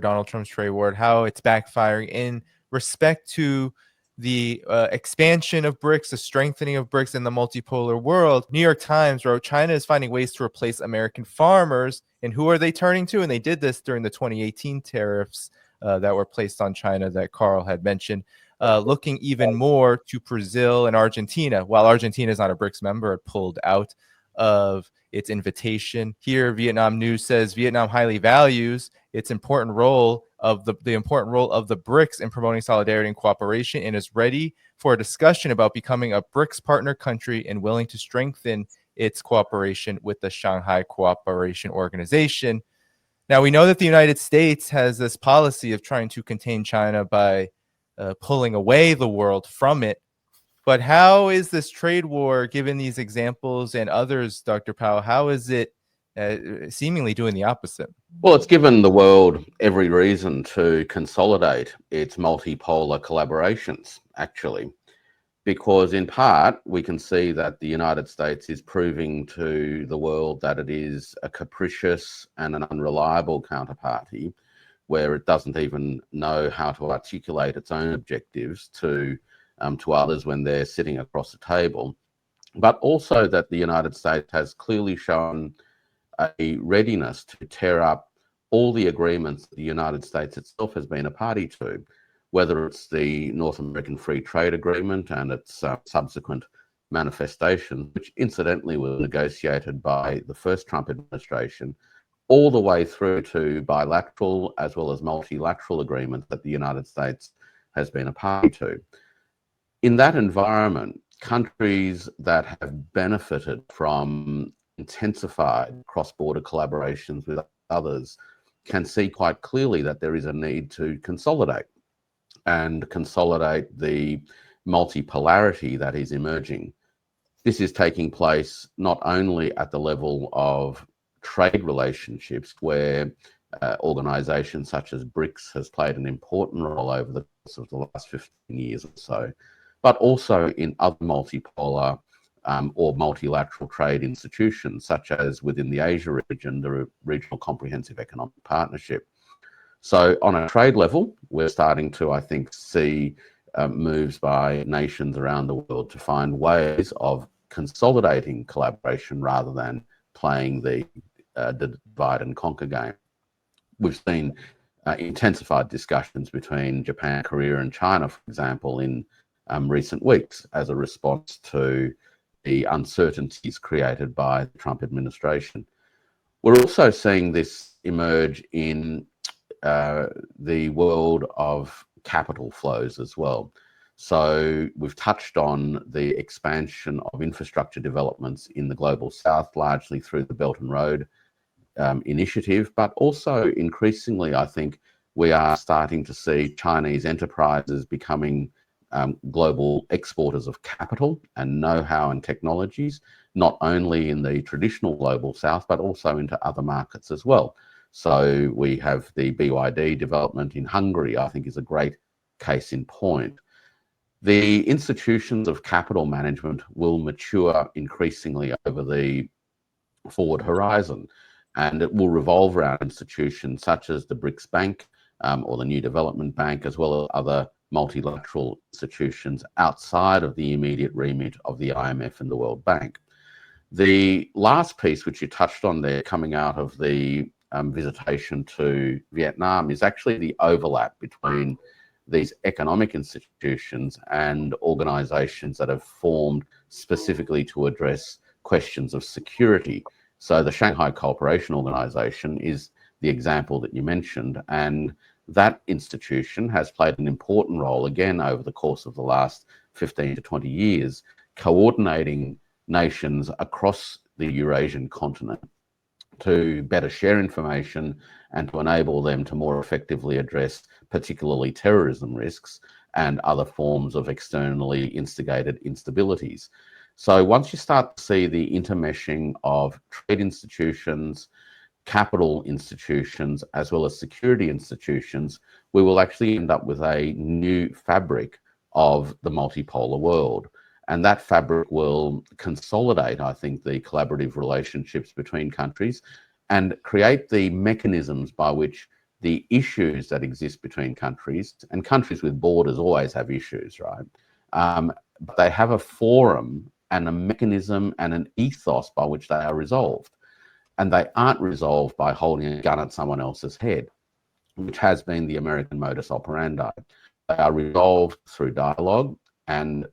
Donald Trump's trade war, how it's backfiring in respect to the expansion of BRICS, the strengthening of BRICS in the multipolar world. New York Times wrote, China is finding ways to replace American farmers. And who are they turning to? And they did this during the 2018 tariffs that were placed on China that Carl had mentioned, looking even more to Brazil and Argentina. While Argentina is not a BRICS member, it pulled out of its invitation. Here, Vietnam News says Vietnam highly values its important role of the important role of the BRICS in promoting solidarity and cooperation, and is ready for a discussion about becoming a BRICS partner country and willing to strengthen its cooperation with the Shanghai Cooperation Organization. Now, we know that the United States has this policy of trying to contain China by pulling away the world from it. But how is this trade war, given these examples and others, Dr. Powell, how is it seemingly doing the opposite? Well, it's given the world every reason to consolidate its multipolar collaborations, actually, because in part, we can see that the United States is proving to the world that it is a capricious and an unreliable counterparty, where it doesn't even know how to articulate its own objectives to others when they're sitting across the table, but also that the United States has clearly shown a readiness to tear up all the agreements the United States itself has been a party to, whether it's the North American Free Trade Agreement and its subsequent manifestations, which incidentally were negotiated by the first Trump administration, all the way through to bilateral as well as multilateral agreements that the United States has been a party to. In that environment, countries that have benefited from intensified cross-border collaborations with others can see quite clearly that there is a need to consolidate the multipolarity that is emerging. This is taking place not only at the level of trade relationships, where organizations such as BRICS has played an important role over the course of the last 15 years or so, but also in other multipolar or multilateral trade institutions, such as within the Asia region, the Regional Comprehensive Economic Partnership. So on a trade level, we're starting to, I think, see moves by nations around the world to find ways of consolidating collaboration rather than playing the divide and conquer game. We've seen intensified discussions between Japan, Korea, and China, for example, in recent weeks as a response to the uncertainties created by the Trump administration. We're also seeing this emerge in the world of capital flows as well. So we've touched on the expansion of infrastructure developments in the Global South, largely through the Belt and Road initiative, but also increasingly, I think, we are starting to see Chinese enterprises becoming global exporters of capital and know-how and technologies, not only in the traditional Global South, but also into other markets as well. So we have the BYD development in Hungary, I think, is a great case in point. The institutions of capital management will mature increasingly over the forward horizon, and it will revolve around institutions such as the BRICS Bank or the New Development Bank, as well as other multilateral institutions outside of the immediate remit of the IMF and the World Bank. The last piece, which you touched on there, coming out of the visitation to Vietnam, is actually the overlap between these economic institutions and organizations that have formed specifically to address questions of security. So the Shanghai Cooperation Organization is the example that you mentioned, and that institution has played an important role, again, over the course of the last 15 to 20 years, coordinating nations across the Eurasian continent to better share information and to enable them to more effectively address particularly terrorism risks and other forms of externally instigated instabilities. So once you start to see the intermeshing of trade institutions, capital institutions, as well as security institutions, we will actually end up with a new fabric of the multipolar world. And that fabric will consolidate, I think, the collaborative relationships between countries and create the mechanisms by which the issues that exist between countries, and countries with borders always have issues, right? But they have a forum and a mechanism and an ethos by which they are resolved. And they aren't resolved by holding a gun at someone else's head, which has been the American modus operandi. They are resolved through dialogue and,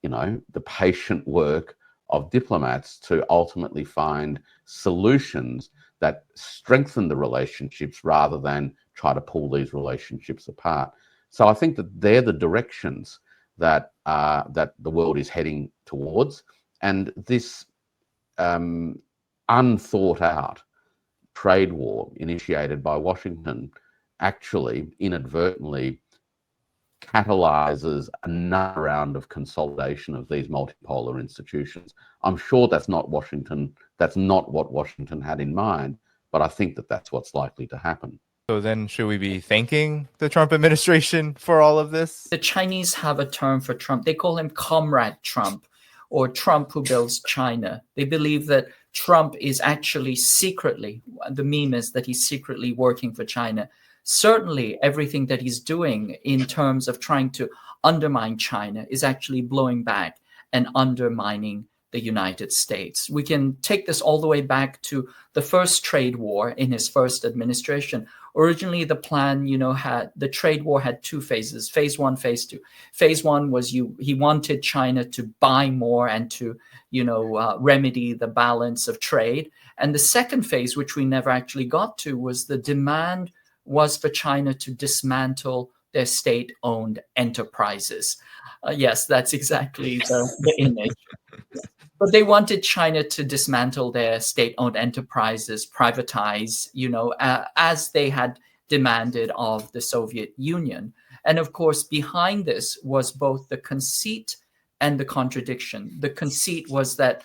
the patient work of diplomats to ultimately find solutions that strengthen the relationships rather than try to pull these relationships apart. So I think that they're the directions that the world is heading towards, and this unthought out trade war initiated by Washington actually inadvertently catalyzes another round of consolidation of these multipolar institutions. I'm sure that's not what Washington had in mind, but I think that that's what's likely to happen. So then should we be thanking the Trump administration for all of this? The Chinese have a term for Trump. They call him Comrade Trump, or Trump who builds China. They believe that Trump is actually secretly, the meme is that he's secretly working for China. Certainly everything that he's doing in terms of trying to undermine China is actually blowing back and undermining the United States. We can take this all the way back to the first trade war in his first administration. Originally, the plan, the trade war had two phases, phase one, phase two. Phase one was he wanted China to buy more and to, remedy the balance of trade. And the second phase, which we never actually got to, was the demand was for China to dismantle their state-owned enterprises. Yes, that's exactly the image. But they wanted China to dismantle their state-owned enterprises, privatize, as they had demanded of the Soviet Union. And of course, behind this was both the conceit and the contradiction. The conceit was that,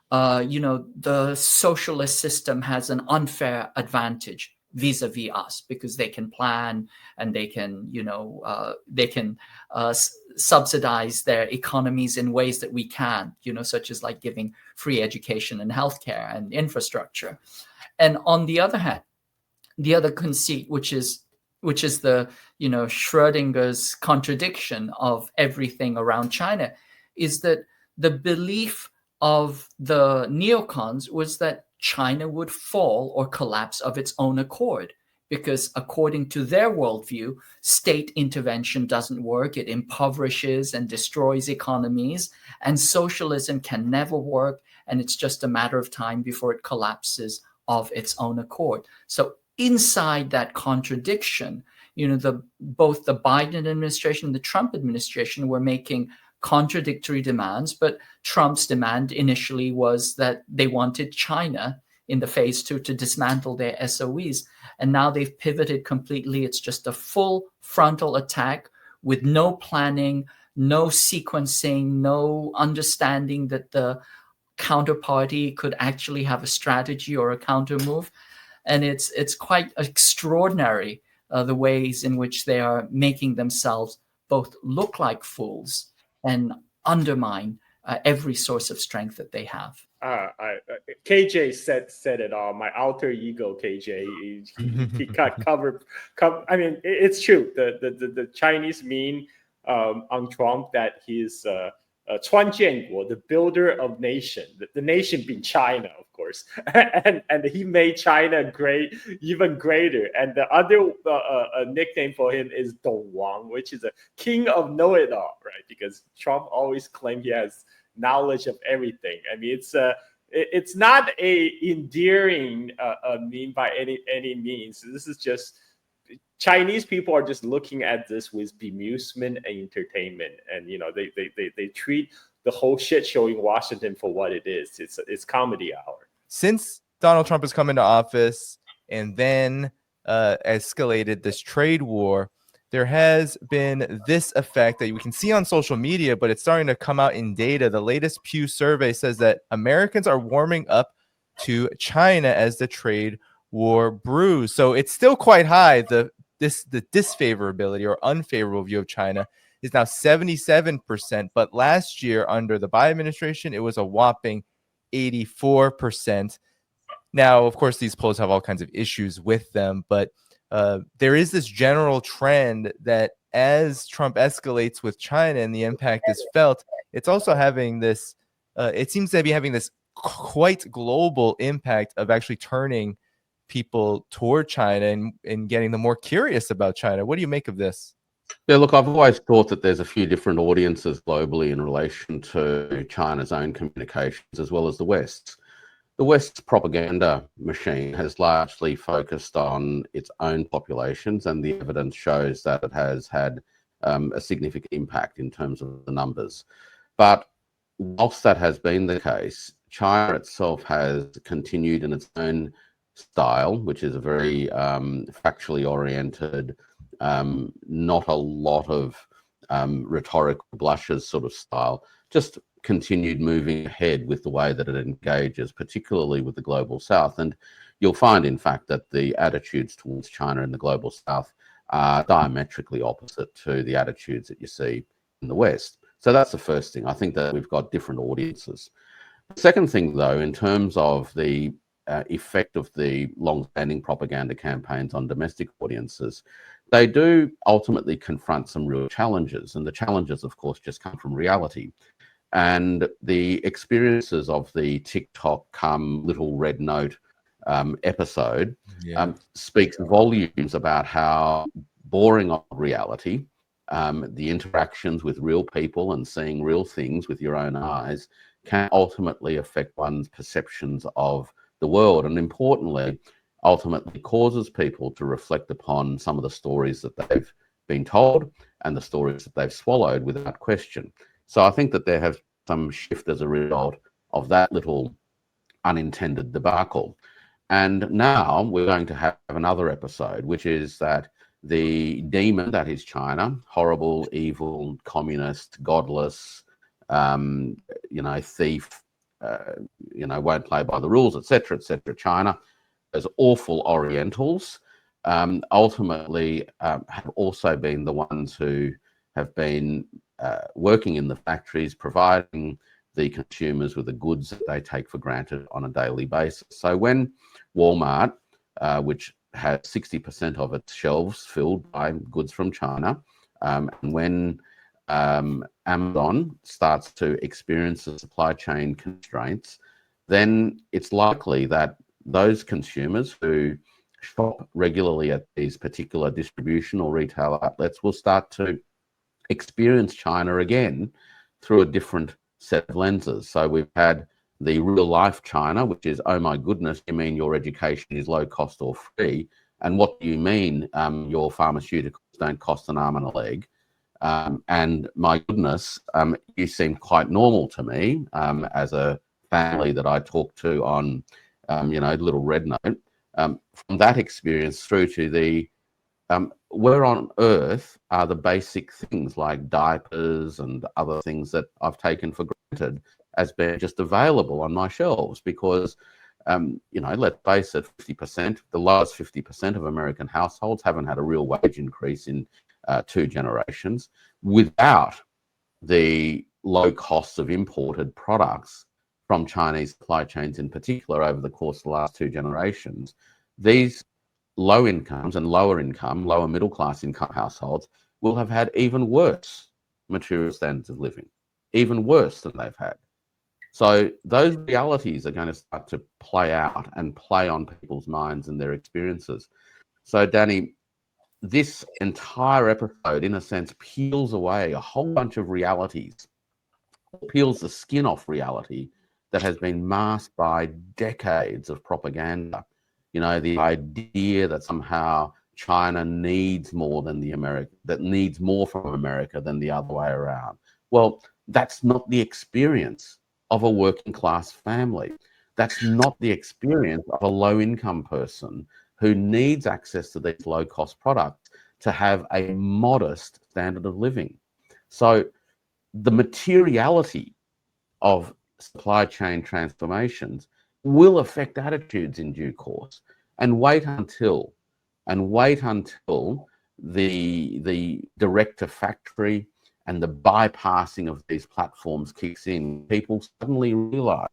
the socialist system has an unfair advantage vis-a-vis us because they can plan and they can, subsidize their economies in ways that we can't, such as like giving free education and healthcare and infrastructure. And on the other hand, the other conceit, which is the, Schrodinger's contradiction of everything around China, is that the belief of the neocons was that China would fall or collapse of its own accord, because according to their worldview, state intervention doesn't work. It impoverishes and destroys economies, and socialism can never work, and it's just a matter of time before it collapses of its own accord. So inside that contradiction, both the Biden administration and the Trump administration were making contradictory demands, but Trump's demand initially was that they wanted China in the phase two to dismantle their SOEs. And now they've pivoted completely. It's just a full frontal attack with no planning, no sequencing, no understanding that the counterparty could actually have a strategy or a counter move. And it's quite extraordinary, the ways in which they are making themselves both look like fools and undermine every source of strength that they have. KJ said it all. My alter ego, KJ, he got covered. I mean, it's true. The Chinese mean on Trump that he's 川建国, the builder of nation, the nation being China, of course, and he made China great, even greater. And the other nickname for him is Dong Wang, which is a king of know-it-all, right? Because Trump always claimed he has knowledge of everything. I mean, it's not a endearing meme by any means. This is just Chinese people are just looking at this with bemusement and entertainment, and they treat the whole shit show in Washington for what it is. It's comedy hour. Since Donald Trump has come into office and then escalated this trade war, there has been this effect that we can see on social media, but it's starting to come out in data. The latest Pew survey says that Americans are warming up to China as the trade war brews. So it's still quite high. The disfavorability or unfavorable view of China is now 77%. But last year, under the Biden administration, it was a whopping 84%. Now, of course, these polls have all kinds of issues with them, but there is this general trend that as Trump escalates with China and the impact is felt, it's also having this, it seems to be having this quite global impact of actually turning people toward China and getting them more curious about China. What do you make of this? Yeah, look, I've always thought that there's a few different audiences globally in relation to China's own communications as well as the West's. The West's propaganda machine has largely focused on its own populations, and the evidence shows that it has had a significant impact in terms of the numbers. But whilst that has been the case, China itself has continued in its own style, which is a very factually oriented, not a lot of rhetorical blushes sort of style, just continued moving ahead with the way that it engages, particularly with the global south. And you'll find, in fact, that the attitudes towards China in the global south are diametrically opposite to the attitudes that you see in the West. So that's the first thing. I think that we've got different audiences. The second thing, though, in terms of the effect of the long-standing propaganda campaigns on domestic audiences, they do ultimately confront some real challenges. And the challenges, of course, just come from reality. And the experiences of the TikTok little red note episode speaks volumes about how boring of reality, the interactions with real people and seeing real things with your own eyes can ultimately affect one's perceptions of the world, and importantly, ultimately causes people to reflect upon some of the stories that they've been told and the stories that they've swallowed without question. So I think that there has some shift as a result of that little unintended debacle. And now we're going to have another episode, which is that the demon that is China, horrible, evil, communist, godless, thief, won't play by the rules, etc., etc. China, those awful Orientals, ultimately have also been the ones who have been working in the factories, providing the consumers with the goods that they take for granted on a daily basis. So when Walmart, which has 60% of its shelves filled by goods from China, and when Amazon starts to experience the supply chain constraints, then it's likely that those consumers who shop regularly at these particular distribution or retail outlets will start to experience China again through a different set of lenses. So we've had the real life China, which is, oh my goodness, you mean your education is low cost or free? And what do you mean your pharmaceuticals don't cost an arm and a leg? And my goodness, you seem quite normal to me as a family that I talk to on, little red note. From that experience through to the where on earth are the basic things like diapers and other things that I've taken for granted as being just available on my shelves? Because, let's face it, 50%, the lowest 50% of American households haven't had a real wage increase in 2 generations without the low costs of imported products from Chinese supply chains in particular over the course of the last 2 generations. These low incomes and lower income, lower middle class income households will have had even worse material standards of living, even worse than they've had. So those realities are going to start to play out and play on people's minds and their experiences. So Danny, this entire episode, in a sense, peels away a whole bunch of realities, peels the skin off reality that has been masked by decades of propaganda. The idea that somehow China needs more than needs more from America than the other way around. Well, that's not the experience of a working class family. That's not the experience of a low income person who needs access to these low cost products to have a modest standard of living. So the materiality of supply chain transformations will affect attitudes in due course, and wait until the direct to factory and the bypassing of these platforms kicks in. People suddenly realize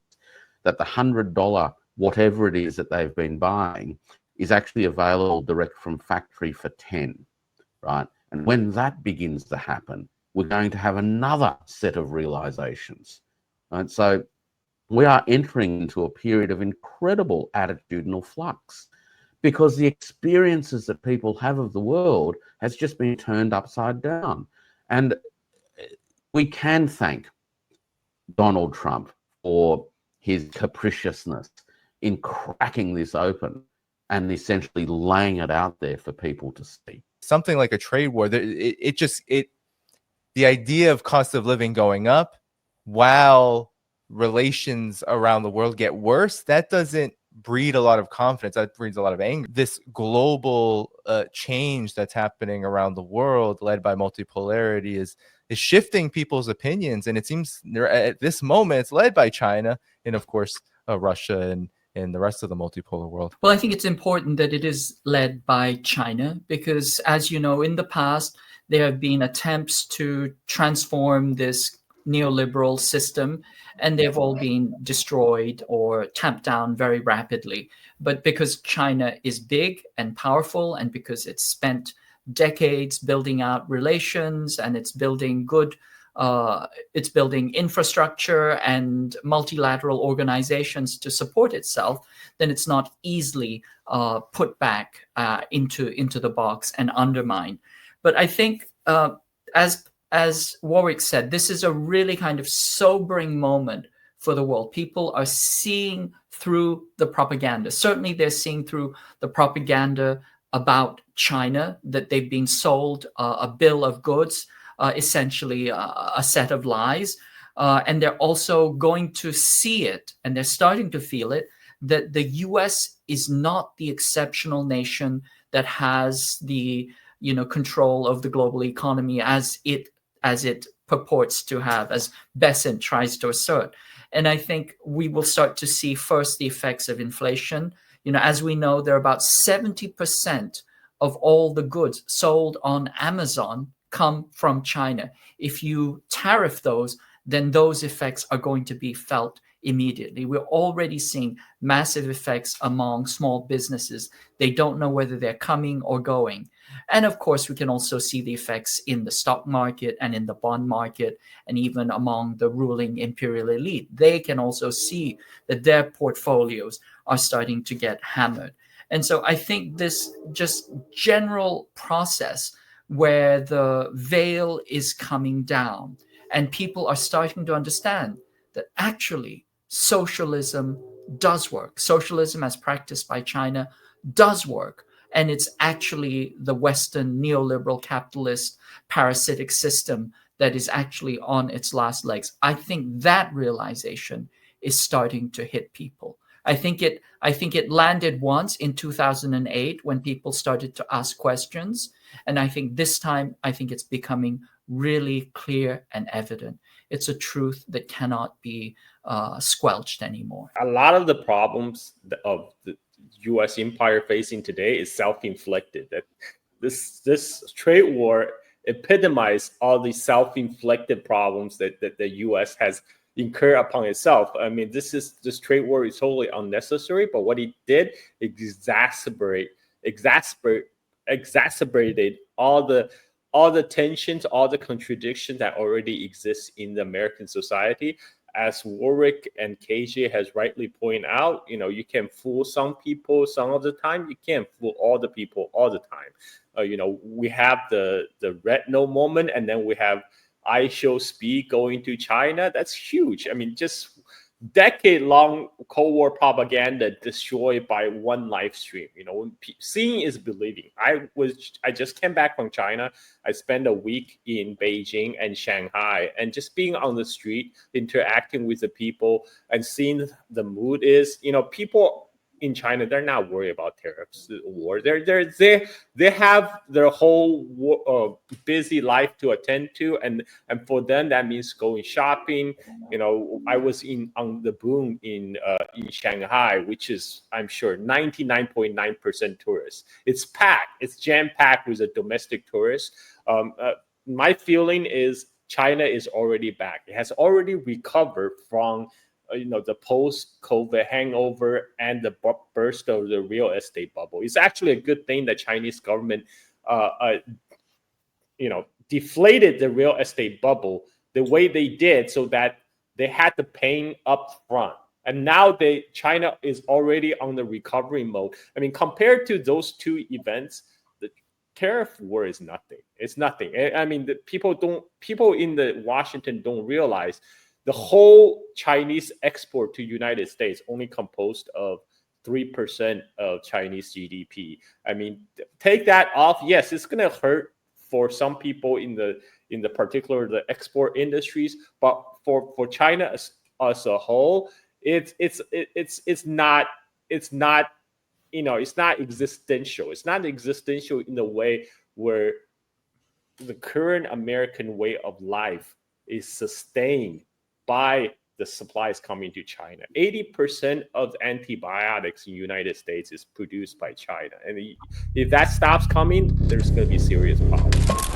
that the $100 whatever it is that they've been buying is actually available direct from factory for 10, right? And when that begins to happen, we're going to have another set of realizations, right? So we are entering into a period of incredible attitudinal flux because the experiences that people have of the world has just been turned upside down. And we can thank Donald Trump for his capriciousness in cracking this open and essentially laying it out there for people to see. Something like a trade war, the idea of cost of living going up while relations around the world get worse, that doesn't breed a lot of confidence. That breeds a lot of anger. This global change that's happening around the world, led by multipolarity, is shifting people's opinions, and it seems at this moment it's led by China and, of course, Russia and the rest of the multipolar world. Well, I think it's important that it is led by China because, as you know, in the past, there have been attempts to transform this neoliberal system, and they've all been destroyed or tamped down very rapidly. But because China is big and powerful, and because it's spent decades building out relations and it's building it's building infrastructure and multilateral organizations to support itself, then it's not easily put back into the box and undermined. But I think, as Warwick said, this is a really kind of sobering moment for the world. People are seeing through the propaganda. Certainly, they're seeing through the propaganda about China, that they've been sold a bill of goods, essentially a set of lies. And they're also going to see it, and they're starting to feel it, that the US is not the exceptional nation that has the control of the global economy as it purports to have, as Bessent tries to assert. And I think we will start to see first the effects of inflation. As we know, there are about 70% of all the goods sold on Amazon come from China. If you tariff those, then those effects are going to be felt immediately. We're already seeing massive effects among small businesses. They don't know whether they're coming or going. And of course, we can also see the effects in the stock market and in the bond market, and even among the ruling imperial elite. They can also see that their portfolios are starting to get hammered. And so I think this just general process where the veil is coming down and people are starting to understand that actually socialism does work. Socialism as practiced by China does work. And it's actually the Western neoliberal capitalist parasitic system that is actually on its last legs. I think that realization is starting to hit people. I think it landed once in 2008 when people started to ask questions. And I think this time, it's becoming really clear and evident. It's a truth that cannot be squelched anymore. A lot of the problems of the U.S. empire facing today is self-inflicted. That this trade war epitomized all the self-inflicted problems that the U.S. has incurred upon itself. I mean, this trade war is totally unnecessary, but what it did, exacerbated all the tensions, all the contradictions that already exist in the American society. As Warwick and KJ has rightly pointed out, you can fool some people some of the time. You can't fool all the people all the time. We have the red no moment, and then we have I show speed going to China. That's huge. I mean, just decade-long Cold War propaganda destroyed by one live stream. Seeing is believing. I just came back from China. I spent a week in Beijing and Shanghai, and just being on the street, interacting with the people, and seeing the mood is, people in China, they're not worried about tariffs, war. They have their whole busy life to attend to, and for them that means going shopping. I was on the boom in Shanghai, which is, I'm sure, 99.9% tourists. It's packed. It's jam packed with the domestic tourists. My feeling is China is already back. It has already recovered from the post-COVID hangover and the burst of the real estate bubble. It's actually a good thing that Chinese government, deflated the real estate bubble the way they did, so that they had to pay up front. And now China is already on the recovery mode. I mean, compared to those two events, the tariff war is nothing. It's nothing. I mean, the people in the Washington don't realize the whole Chinese export to United States only composed of 3% of Chinese GDP. I mean, take that off. Yes, it's going to hurt for some people in the particular the export industries, but for China as a whole, it's not existential. It's not existential in the way where the current American way of life is sustained by the supplies coming to China. 80% of antibiotics in the United States is produced by China. And if that stops coming, there's going to be serious problems.